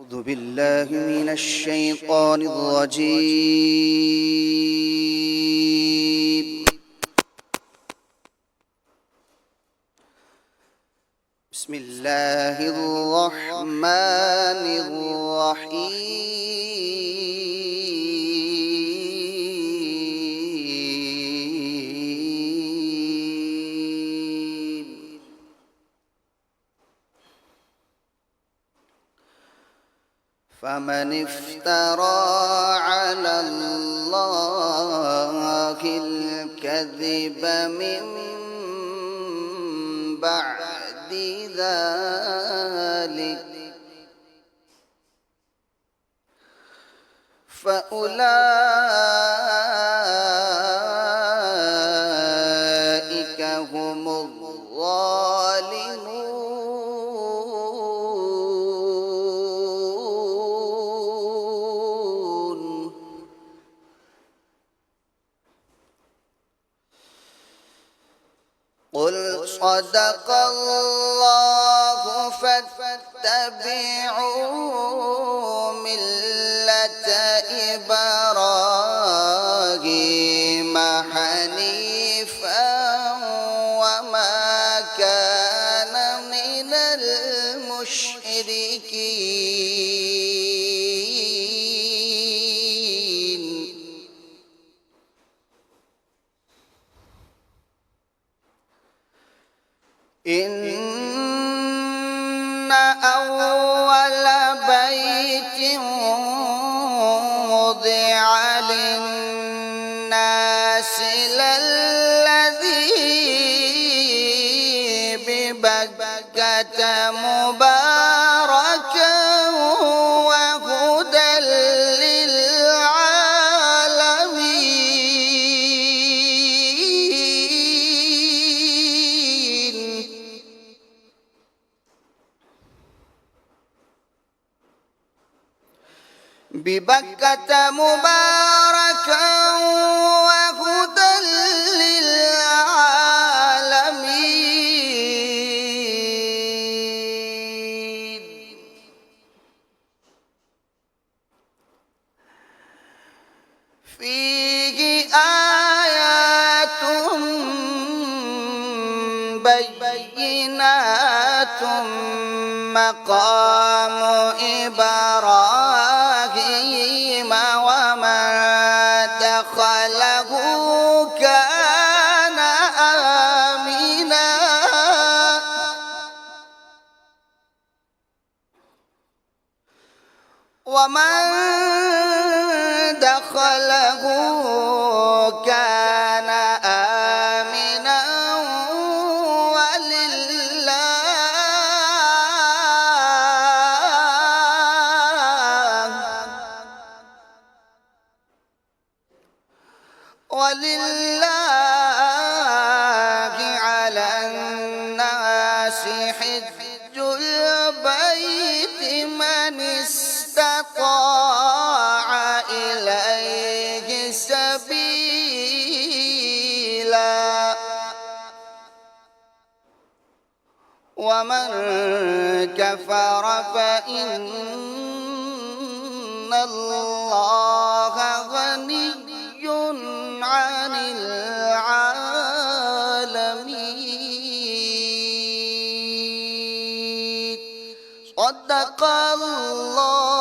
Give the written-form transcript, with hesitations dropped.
أعوذ بالله من الشيطان الرجيم. بسم الله الرحمن الرحيم. فمن افترى على الله الكذب من بعد ذلك فأولئك هم الظالمون. قل صدق الله فاتبعوا ملة إبراهيم حنيفا وما كان من المشركين. إن أول بيت وضع للناس للذي ببكة مباركا وهدى للعالمين. ببكة مباركا وهدى للعالمين. فيه آيات بينات مقام إبراهيم ومن دخله كان آمنا ومن دخله كان آمنا ولله على الناس حج البيت من استطاع إليه سبيلا ومن كفر فإن الله غني عن العالمين. صدق الله